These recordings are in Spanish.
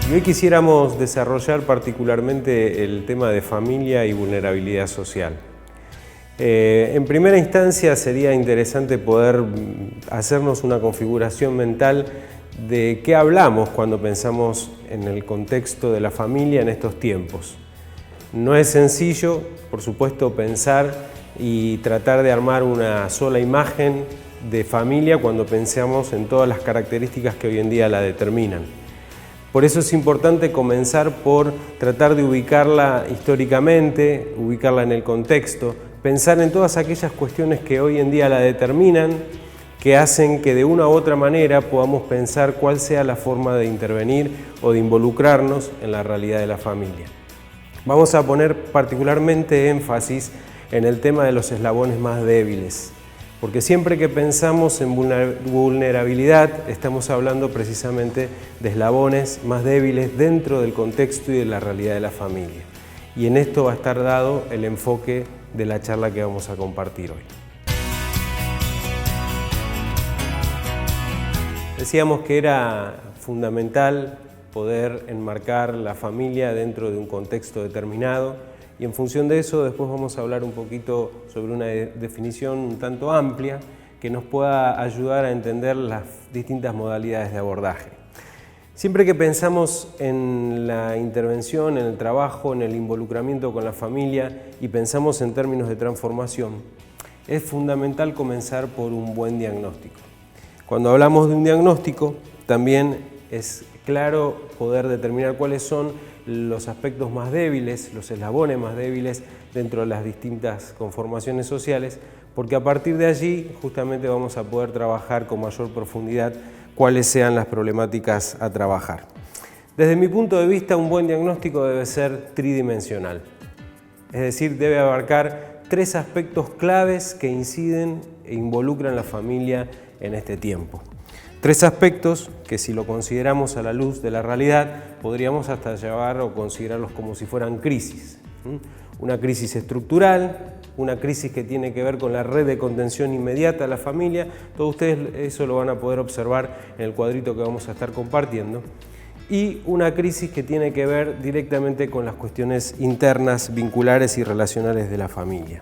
Y hoy quisiéramos desarrollar particularmente el tema de familia y vulnerabilidad social. En primera instancia sería interesante poder hacernos una configuración mental de qué hablamos cuando pensamos en el contexto de la familia en estos tiempos. No es sencillo, por supuesto, pensar y tratar de armar una sola imagen de familia cuando pensamos en todas las características que hoy en día la determinan. Por eso es importante comenzar por tratar de ubicarla históricamente, ubicarla en el contexto, pensar en todas aquellas cuestiones que hoy en día la determinan, que hacen que de una u otra manera podamos pensar cuál sea la forma de intervenir o de involucrarnos en la realidad de la familia. Vamos a poner particularmente énfasis en el tema de los eslabones más débiles, porque siempre que pensamos en vulnerabilidad estamos hablando precisamente de eslabones más débiles dentro del contexto y de la realidad de la familia. Y en esto va a estar dado el enfoque de la charla que vamos a compartir hoy. Decíamos que era fundamental poder enmarcar la familia dentro de un contexto determinado y en función de eso después vamos a hablar un poquito sobre una definición un tanto amplia que nos pueda ayudar a entender las distintas modalidades de abordaje. Siempre que pensamos en la intervención, en el trabajo, en el involucramiento con la familia y pensamos en términos de transformación, es fundamental comenzar por un buen diagnóstico. Cuando hablamos de un diagnóstico, también es claro poder determinar cuáles son los aspectos más débiles, los eslabones más débiles dentro de las distintas conformaciones sociales, porque a partir de allí justamente vamos a poder trabajar con mayor profundidad cuáles sean las problemáticas a trabajar. Desde mi punto de vista, un buen diagnóstico debe ser tridimensional, es decir, debe abarcar tres aspectos claves que inciden e involucran a la familia en este tiempo. Tres aspectos que si lo consideramos a la luz de la realidad podríamos hasta llevar o considerarlos como si fueran crisis. Una crisis estructural, una crisis que tiene que ver con la red de contención inmediata a la familia, todos ustedes eso lo van a poder observar en el cuadrito que vamos a estar compartiendo, y una crisis que tiene que ver directamente con las cuestiones internas, vinculares y relacionales de la familia.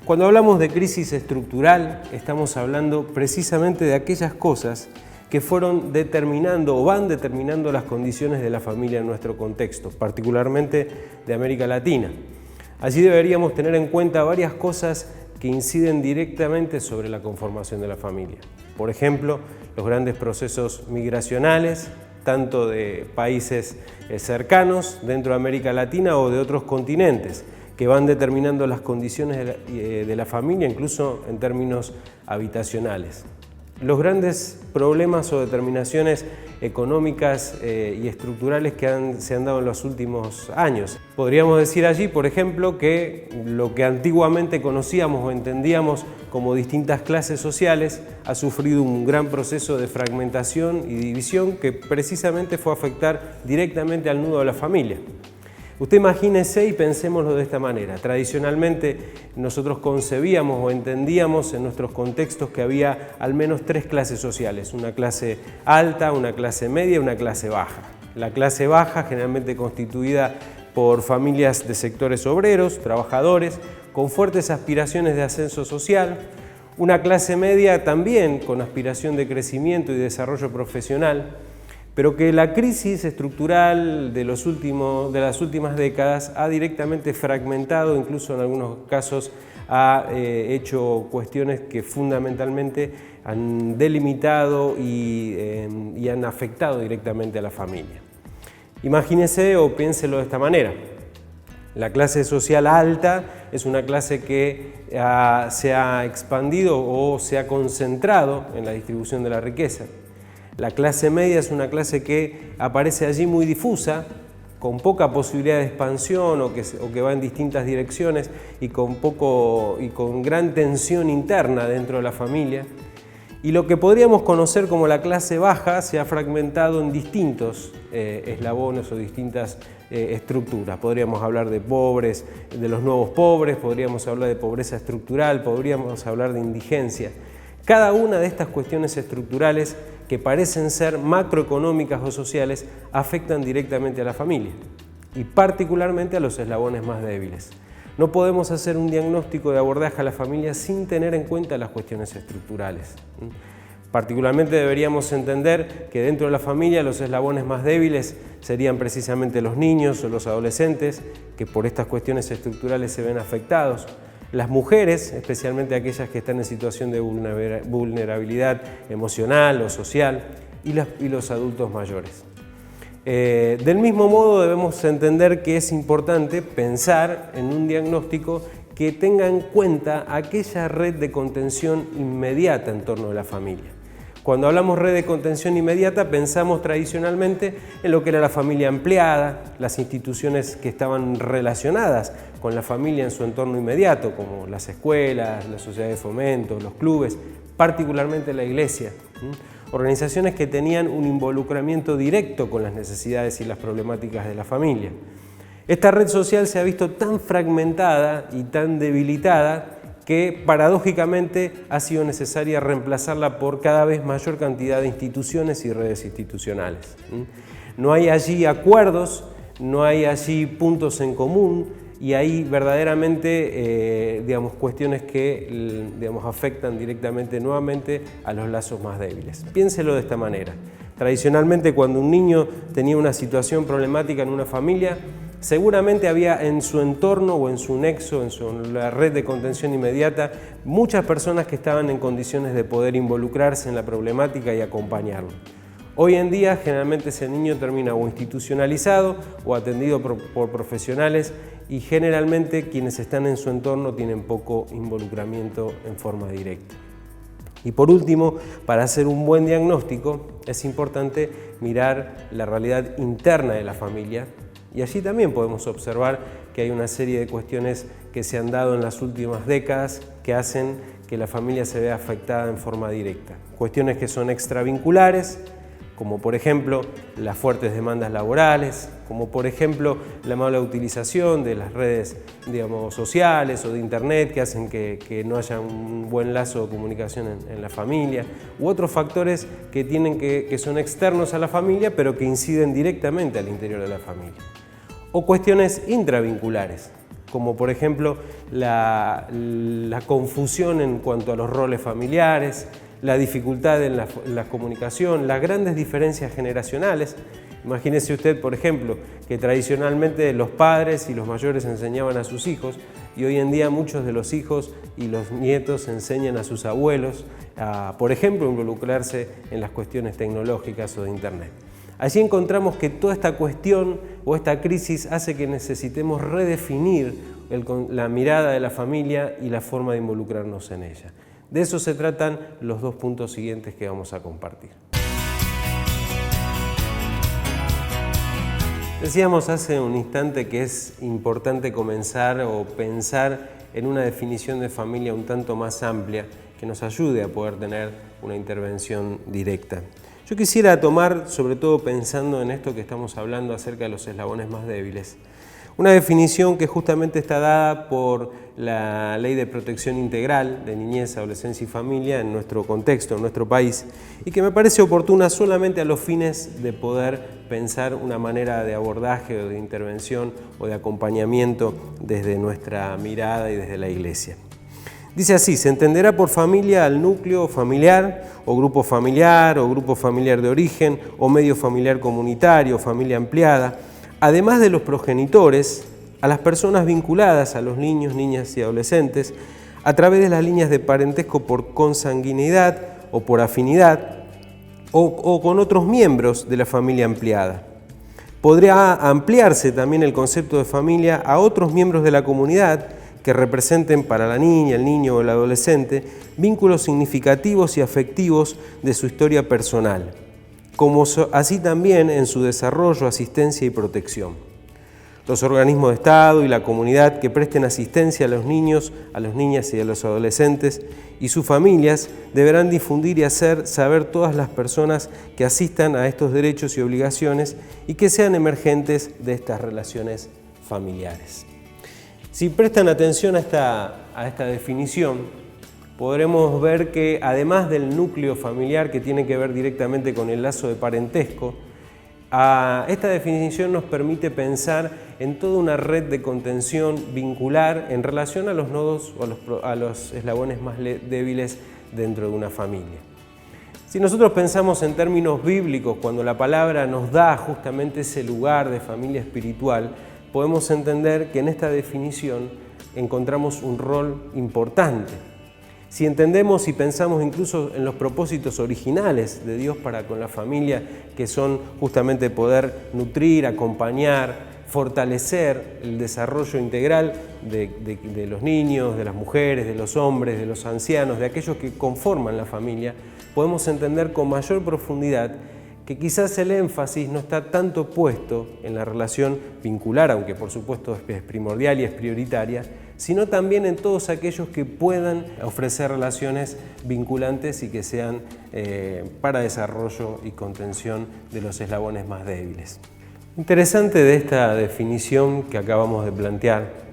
Cuando hablamos de crisis estructural, estamos hablando precisamente de aquellas cosas que fueron determinando o van determinando las condiciones de la familia en nuestro contexto, particularmente de América Latina. Allí deberíamos tener en cuenta varias cosas que inciden directamente sobre la conformación de la familia. Por ejemplo, los grandes procesos migracionales, tanto de países cercanos dentro de América Latina o de otros continentes, que van determinando las condiciones de la familia, incluso en términos habitacionales. Los grandes problemas o determinaciones económicas y estructurales que se han dado en los últimos años. Podríamos decir allí, por ejemplo, que lo que antiguamente conocíamos o entendíamos como distintas clases sociales ha sufrido un gran proceso de fragmentación y división que precisamente fue a afectar directamente al nudo de la familia. Usted imagínese y pensémoslo de esta manera. Tradicionalmente nosotros concebíamos o entendíamos en nuestros contextos que había al menos tres clases sociales, una clase alta, una clase media y una clase baja. La clase baja generalmente constituida por familias de sectores obreros, trabajadores, con fuertes aspiraciones de ascenso social, una clase media también con aspiración de crecimiento y desarrollo profesional, pero que la crisis estructural de las últimas décadas ha directamente fragmentado, incluso en algunos casos ha hecho cuestiones que fundamentalmente han delimitado y han afectado directamente a la familia. Imagínese o piénselo de esta manera. La clase social alta es una clase que se ha expandido o se ha concentrado en la distribución de la riqueza. La clase media es una clase que aparece allí muy difusa, con poca posibilidad de expansión o que va en distintas direcciones y con gran tensión interna dentro de la familia. Y lo que podríamos conocer como la clase baja se ha fragmentado en distintos eslabones o distintas estructuras. Podríamos hablar de pobres, de los nuevos pobres, podríamos hablar de pobreza estructural, podríamos hablar de indigencia. Cada una de estas cuestiones estructurales que parecen ser macroeconómicas o sociales afectan directamente a la familia y particularmente a los eslabones más débiles. No podemos hacer un diagnóstico de abordaje a la familia sin tener en cuenta las cuestiones estructurales. Particularmente deberíamos entender que dentro de la familia los eslabones más débiles serían precisamente los niños o los adolescentes, que por estas cuestiones estructurales se ven afectados. Las mujeres, especialmente aquellas que están en situación de vulnerabilidad emocional o social, y los adultos mayores. Del mismo modo debemos entender que es importante pensar en un diagnóstico que tenga en cuenta aquella red de contención inmediata en torno a la familia. Cuando hablamos red de contención inmediata pensamos tradicionalmente en lo que era la familia ampliada, las instituciones que estaban relacionadas con la familia en su entorno inmediato, como las escuelas, las sociedades de fomento, los clubes, particularmente la iglesia. Organizaciones que tenían un involucramiento directo con las necesidades y las problemáticas de la familia. Esta red social se ha visto tan fragmentada y tan debilitada que paradójicamente ha sido necesaria reemplazarla por cada vez mayor cantidad de instituciones y redes institucionales. No hay allí acuerdos, no hay allí puntos en común y hay verdaderamente cuestiones que afectan directamente nuevamente a los lazos más débiles. Piénselo de esta manera. Tradicionalmente, cuando un niño tenía una situación problemática en una familia, seguramente había en su entorno o en su nexo, en la red de contención inmediata, muchas personas que estaban en condiciones de poder involucrarse en la problemática y acompañarlo. Hoy en día, generalmente ese niño termina o institucionalizado o atendido por profesionales y generalmente quienes están en su entorno tienen poco involucramiento en forma directa. Y por último, para hacer un buen diagnóstico es importante mirar la realidad interna de la familia y allí también podemos observar que hay una serie de cuestiones que se han dado en las últimas décadas que hacen que la familia se vea afectada en forma directa. Cuestiones que son extravinculares, como por ejemplo las fuertes demandas laborales, como por ejemplo la mala utilización de las redes sociales o de internet que hacen que no haya un buen lazo de comunicación en la familia, u otros factores que son externos a la familia pero que inciden directamente al interior de la familia. O cuestiones intravinculares, como por ejemplo la confusión en cuanto a los roles familiares, la dificultad en la comunicación, las grandes diferencias generacionales. Imagínese usted, por ejemplo, que tradicionalmente los padres y los mayores enseñaban a sus hijos y hoy en día muchos de los hijos y los nietos enseñan a sus abuelos a, por ejemplo, involucrarse en las cuestiones tecnológicas o de internet. Allí encontramos que toda esta cuestión o esta crisis hace que necesitemos redefinir la mirada de la familia y la forma de involucrarnos en ella. De eso se tratan los dos puntos siguientes que vamos a compartir. Decíamos hace un instante que es importante comenzar o pensar en una definición de familia un tanto más amplia que nos ayude a poder tener una intervención directa. Yo quisiera tomar, sobre todo pensando en esto que estamos hablando acerca de los eslabones más débiles, una definición que justamente está dada por la Ley de Protección Integral de Niñez, Adolescencia y Familia en nuestro contexto, en nuestro país, y que me parece oportuna solamente a los fines de poder pensar una manera de abordaje o de intervención o de acompañamiento desde nuestra mirada y desde la Iglesia. Dice así: se entenderá por familia al núcleo familiar o grupo familiar de origen o medio familiar comunitario, familia ampliada, además de los progenitores, a las personas vinculadas a los niños, niñas y adolescentes a través de las líneas de parentesco por consanguinidad o por afinidad o con otros miembros de la familia ampliada. Podría ampliarse también el concepto de familia a otros miembros de la comunidad que representen para la niña, el niño o el adolescente vínculos significativos y afectivos de su historia personal, como así también en su desarrollo, asistencia y protección. Los organismos de Estado y la comunidad que presten asistencia a los niños, a las niñas y a los adolescentes y sus familias deberán difundir y hacer saber todas las personas que asistan a estos derechos y obligaciones y que sean emergentes de estas relaciones familiares. Si prestan atención a esta definición, podremos ver que además del núcleo familiar, que tiene que ver directamente con el lazo de parentesco, esta definición nos permite pensar en toda una red de contención vincular en relación a los nodos o a los eslabones más débiles dentro de una familia. Si nosotros pensamos en términos bíblicos, cuando la palabra nos da justamente ese lugar de familia espiritual, podemos entender que en esta definición encontramos un rol importante. Si entendemos y pensamos incluso en los propósitos originales de Dios para con la familia, que son justamente poder nutrir, acompañar, fortalecer el desarrollo integral de los niños, de las mujeres, de los hombres, de los ancianos, de aquellos que conforman la familia, podemos entender con mayor profundidad que quizás el énfasis no está tanto puesto en la relación vincular, aunque por supuesto es primordial y es prioritaria, sino también en todos aquellos que puedan ofrecer relaciones vinculantes y que sean para desarrollo y contención de los eslabones más débiles. Interesante de esta definición que acabamos de plantear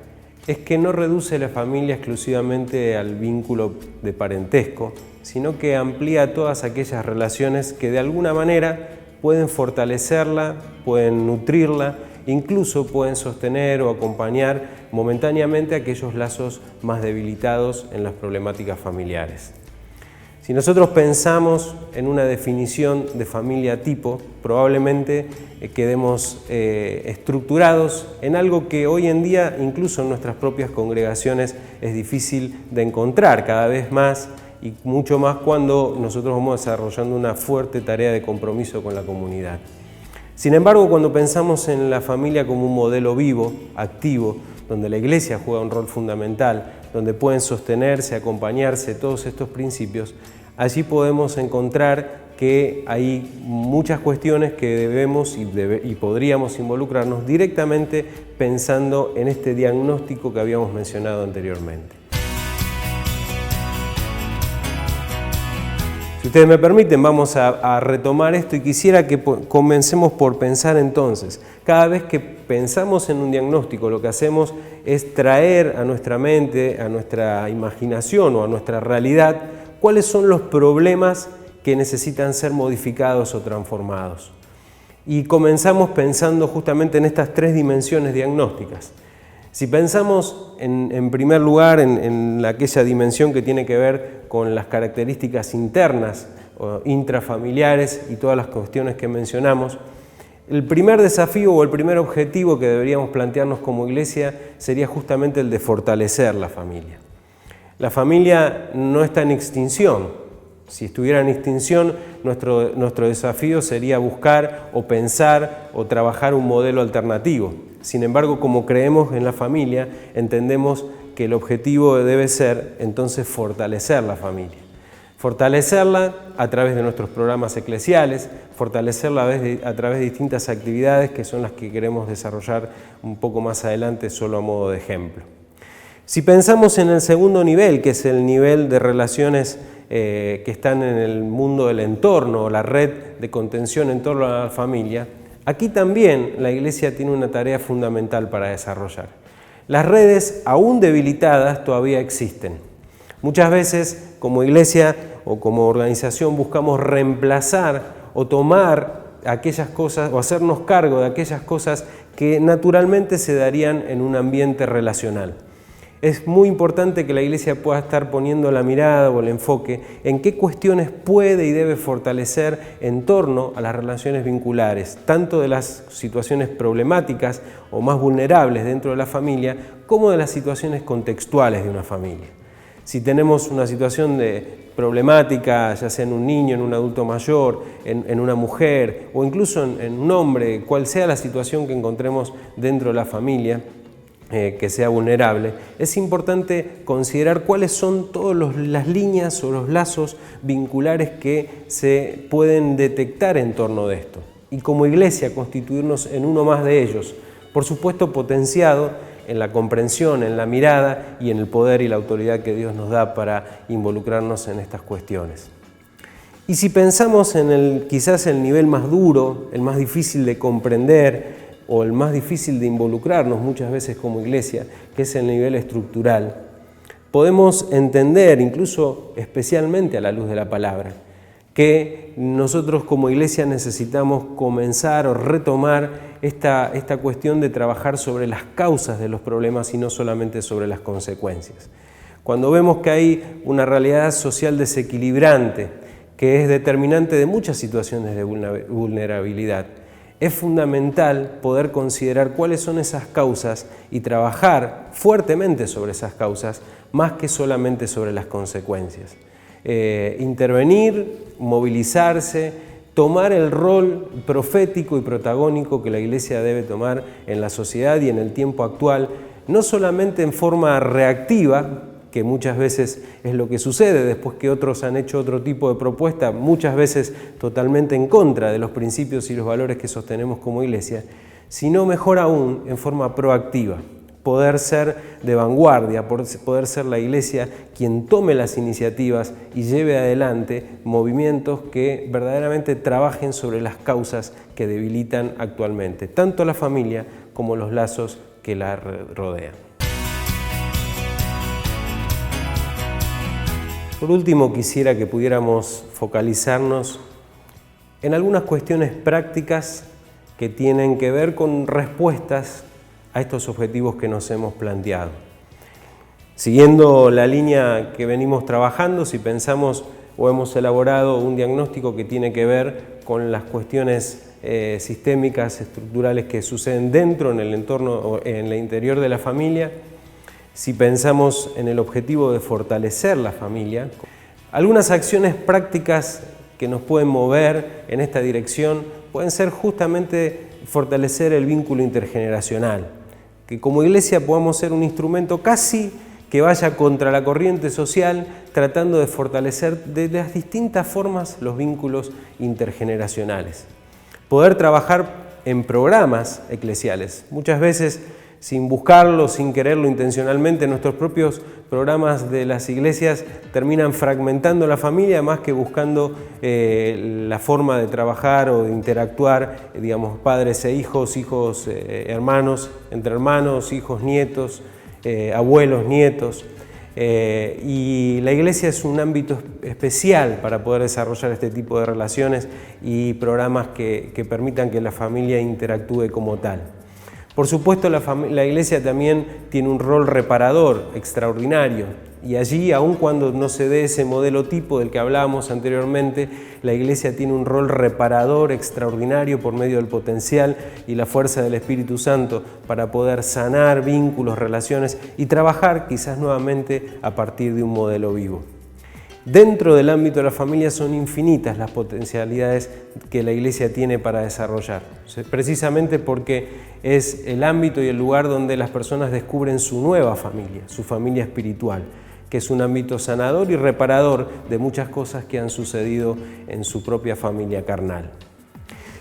es que no reduce la familia exclusivamente al vínculo de parentesco, sino que amplía todas aquellas relaciones que de alguna manera pueden fortalecerla, pueden nutrirla, incluso pueden sostener o acompañar momentáneamente aquellos lazos más debilitados en las problemáticas familiares. Si nosotros pensamos en una definición de familia tipo, probablemente quedemos estructurados en algo que hoy en día, incluso en nuestras propias congregaciones, es difícil de encontrar cada vez más y mucho más cuando nosotros vamos desarrollando una fuerte tarea de compromiso con la comunidad. Sin embargo, cuando pensamos en la familia como un modelo vivo, activo, donde la Iglesia juega un rol fundamental, donde pueden sostenerse, acompañarse todos estos principios, allí podemos encontrar que hay muchas cuestiones que debemos y podríamos involucrarnos directamente pensando en este diagnóstico que habíamos mencionado anteriormente. Si ustedes me permiten, vamos a retomar esto y quisiera que comencemos por pensar entonces. Cada vez que pensamos en un diagnóstico, lo que hacemos es traer a nuestra mente, a nuestra imaginación o a nuestra realidad, cuáles son los problemas que necesitan ser modificados o transformados. Y comenzamos pensando justamente en estas tres dimensiones diagnósticas. Si pensamos en primer lugar en aquella dimensión que tiene que ver con las características internas o intrafamiliares y todas las cuestiones que mencionamos, el primer desafío o el primer objetivo que deberíamos plantearnos como Iglesia sería justamente el de fortalecer la familia. La familia no está en extinción. Si estuviera en extinción, nuestro desafío sería buscar o pensar o trabajar un modelo alternativo. Sin embargo, como creemos en la familia, entendemos que el objetivo debe ser entonces fortalecer la familia. Fortalecerla a través de nuestros programas eclesiales, fortalecerla a través de distintas actividades que son las que queremos desarrollar un poco más adelante solo a modo de ejemplo. Si pensamos en el segundo nivel, que es el nivel de relaciones que están en el mundo del entorno, la red de contención en torno a la familia, aquí también la Iglesia tiene una tarea fundamental para desarrollar. Las redes, aún debilitadas, todavía existen. Muchas veces, como Iglesia o como organización, buscamos reemplazar o tomar aquellas cosas o hacernos cargo de aquellas cosas que naturalmente se darían en un ambiente relacional. Es muy importante que la Iglesia pueda estar poniendo la mirada o el enfoque en qué cuestiones puede y debe fortalecer en torno a las relaciones vinculares, tanto de las situaciones problemáticas o más vulnerables dentro de la familia, como de las situaciones contextuales de una familia. Si tenemos una situación de problemática, ya sea en un niño, en un adulto mayor, en una mujer o incluso en un hombre, cual sea la situación que encontremos dentro de la familia, que sea vulnerable, es importante considerar cuáles son todas las líneas o los lazos vinculares que se pueden detectar en torno de esto. Y como Iglesia constituirnos en uno más de ellos, por supuesto potenciado en la comprensión, en la mirada y en el poder y la autoridad que Dios nos da para involucrarnos en estas cuestiones. Y si pensamos en quizás el nivel más duro, el más difícil de comprender, o el más difícil de involucrarnos muchas veces como Iglesia, que es el nivel estructural, podemos entender, incluso especialmente a la luz de la palabra, que nosotros como Iglesia necesitamos comenzar o retomar esta cuestión de trabajar sobre las causas de los problemas y no solamente sobre las consecuencias. Cuando vemos que hay una realidad social desequilibrante, que es determinante de muchas situaciones de vulnerabilidad, es fundamental poder considerar cuáles son esas causas y trabajar fuertemente sobre esas causas, más que solamente sobre las consecuencias. Intervenir, movilizarse, tomar el rol profético y protagónico que la Iglesia debe tomar en la sociedad y en el tiempo actual, no solamente en forma reactiva, que muchas veces es lo que sucede después que otros han hecho otro tipo de propuesta, muchas veces totalmente en contra de los principios y los valores que sostenemos como Iglesia, sino mejor aún en forma proactiva, poder ser de vanguardia, poder ser la Iglesia quien tome las iniciativas y lleve adelante movimientos que verdaderamente trabajen sobre las causas que debilitan actualmente, tanto la familia como los lazos que la rodean. Por último, quisiera que pudiéramos focalizarnos en algunas cuestiones prácticas que tienen que ver con respuestas a estos objetivos que nos hemos planteado. Siguiendo la línea que venimos trabajando, si pensamos o hemos elaborado un diagnóstico que tiene que ver con las cuestiones sistémicas, estructurales que suceden dentro, en el entorno o en el interior de la familia, si pensamos en el objetivo de fortalecer la familia, algunas acciones prácticas que nos pueden mover en esta dirección pueden ser justamente fortalecer el vínculo intergeneracional, que como Iglesia podamos ser un instrumento casi que vaya contra la corriente social, tratando de fortalecer de las distintas formas los vínculos intergeneracionales. Poder trabajar en programas eclesiales, muchas veces sin buscarlo, sin quererlo intencionalmente, nuestros propios programas de las iglesias terminan fragmentando la familia más que buscando la forma de trabajar o de interactuar, digamos, padres e hijos, hermanos, entre hermanos, hijos, nietos, abuelos, nietos. Y la iglesia es un ámbito especial para poder desarrollar este tipo de relaciones y programas que permitan que la familia interactúe como tal. Por supuesto, la Iglesia también tiene un rol reparador extraordinario y allí, aun cuando no se dé ese modelo tipo del que hablábamos anteriormente, la Iglesia tiene un rol reparador extraordinario por medio del potencial y la fuerza del Espíritu Santo para poder sanar vínculos, relaciones y trabajar quizás nuevamente a partir de un modelo vivo. Dentro del ámbito de la familia son infinitas las potencialidades que la Iglesia tiene para desarrollar, precisamente porque es el ámbito y el lugar donde las personas descubren su nueva familia, su familia espiritual, que es un ámbito sanador y reparador de muchas cosas que han sucedido en su propia familia carnal.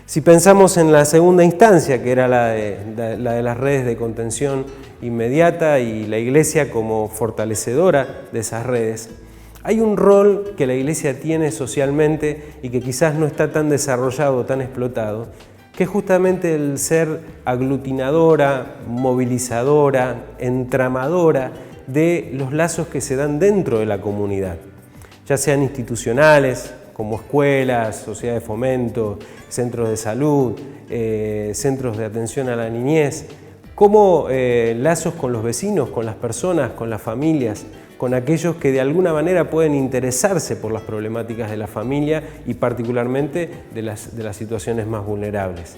Si pensamos en la segunda instancia, que era la de las redes de contención inmediata y la Iglesia como fortalecedora de esas redes, hay un rol que la Iglesia tiene socialmente y que quizás no está tan desarrollado, tan explotado, que es justamente el ser aglutinadora, movilizadora, entramadora de los lazos que se dan dentro de la comunidad, ya sean institucionales, como escuelas, sociedades de fomento, centros de salud, centros de atención a la niñez, como lazos con los vecinos, con las personas, con las familias, con aquellos que de alguna manera pueden interesarse por las problemáticas de la familia y particularmente de las situaciones más vulnerables.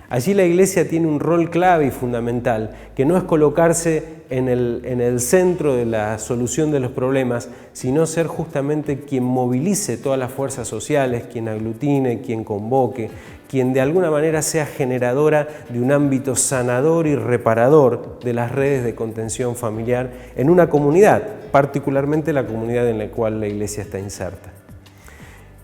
Allí la Iglesia tiene un rol clave y fundamental, que no es colocarse en el centro de la solución de los problemas, sino ser justamente quien movilice todas las fuerzas sociales, quien aglutine, quien convoque, quien de alguna manera sea generadora de un ámbito sanador y reparador de las redes de contención familiar en una comunidad, particularmente la comunidad en la cual la Iglesia está inserta.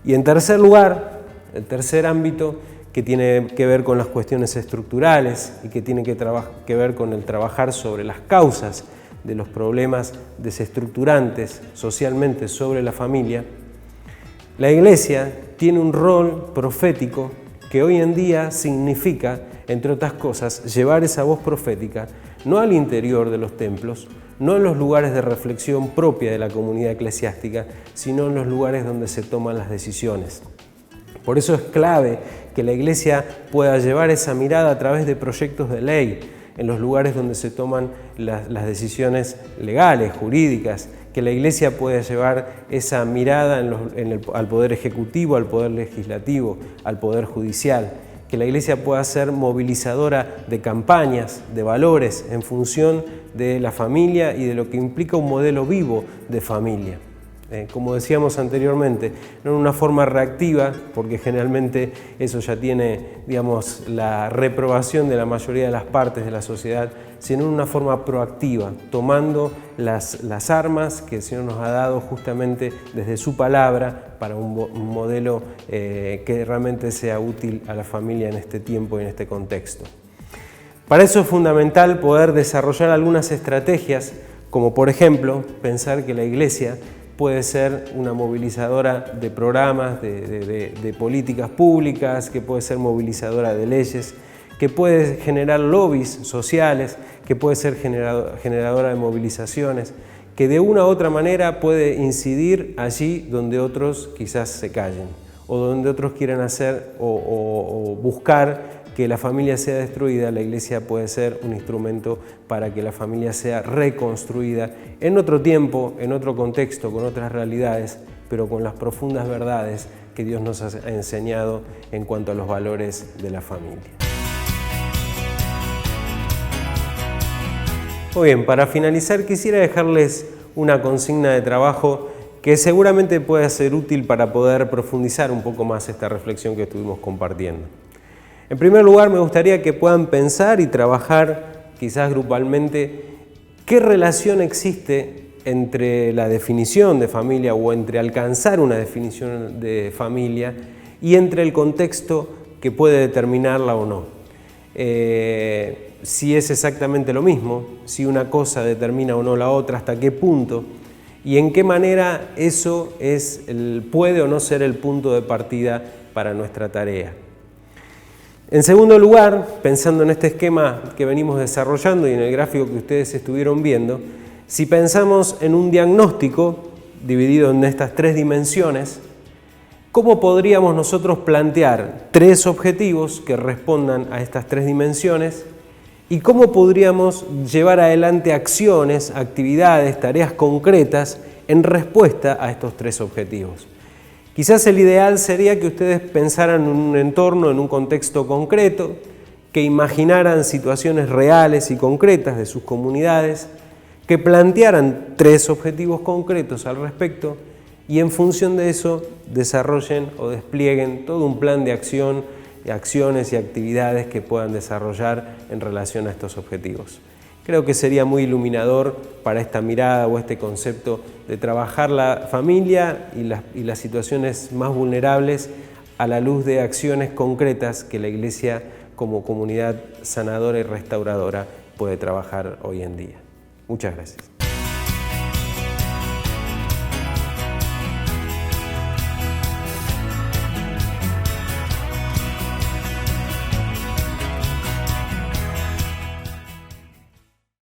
Y en tercer lugar, el tercer ámbito que tiene que ver con las cuestiones estructurales y que tiene que ver con el trabajar sobre las causas de los problemas desestructurantes socialmente sobre la familia, la Iglesia tiene un rol profético que hoy en día significa entre otras cosas, llevar esa voz profética no al interior de los templos, no en los lugares de reflexión propia de la comunidad eclesiástica, sino en los lugares donde se toman las decisiones. Por eso es clave que la Iglesia pueda llevar esa mirada a través de proyectos de ley, en los lugares donde se toman las decisiones legales, jurídicas, que la Iglesia pueda llevar esa mirada al Poder Ejecutivo, al Poder Legislativo, al Poder Judicial, que la Iglesia pueda ser movilizadora de campañas, de valores, en función de la familia y de lo que implica un modelo vivo de familia. Como decíamos anteriormente, no en una forma reactiva, porque generalmente eso ya tiene, digamos, la reprobación de la mayoría de las partes de la sociedad, sino en una forma proactiva, tomando las armas que el Señor nos ha dado justamente desde su palabra para un modelo que realmente sea útil a la familia en este tiempo y en este contexto. Para eso es fundamental poder desarrollar algunas estrategias, como por ejemplo pensar que la Iglesia puede ser una movilizadora de programas, de políticas públicas, que puede ser movilizadora de leyes, que puede generar lobbies sociales, que puede ser generadora de movilizaciones, que de una u otra manera puede incidir allí donde otros quizás se callen, o donde otros quieran hacer o buscar que la familia sea destruida. La Iglesia puede ser un instrumento para que la familia sea reconstruida en otro tiempo, en otro contexto, con otras realidades, pero con las profundas verdades que Dios nos ha enseñado en cuanto a los valores de la familia. Muy bien, para finalizar quisiera dejarles una consigna de trabajo que seguramente pueda ser útil para poder profundizar un poco más esta reflexión que estuvimos compartiendo. En primer lugar, me gustaría que puedan pensar y trabajar, quizás grupalmente, qué relación existe entre la definición de familia o entre alcanzar una definición de familia y entre el contexto que puede determinarla o no. Si es exactamente lo mismo, si una cosa determina o no la otra, hasta qué punto y en qué manera eso puede o no ser el punto de partida para nuestra tarea. En segundo lugar, pensando en este esquema que venimos desarrollando y en el gráfico que ustedes estuvieron viendo, si pensamos en un diagnóstico dividido en estas tres dimensiones, ¿cómo podríamos nosotros plantear tres objetivos que respondan a estas tres dimensiones? ¿Y cómo podríamos llevar adelante acciones, actividades, tareas concretas en respuesta a estos tres objetivos? Quizás el ideal sería que ustedes pensaran en un entorno, en un contexto concreto, que imaginaran situaciones reales y concretas de sus comunidades, que plantearan tres objetivos concretos al respecto y en función de eso desarrollen o desplieguen todo un plan de acción, acciones y actividades que puedan desarrollar en relación a estos objetivos. Creo que sería muy iluminador para esta mirada o este concepto de trabajar la familia y las situaciones más vulnerables a la luz de acciones concretas que la Iglesia como comunidad sanadora y restauradora puede trabajar hoy en día. Muchas gracias.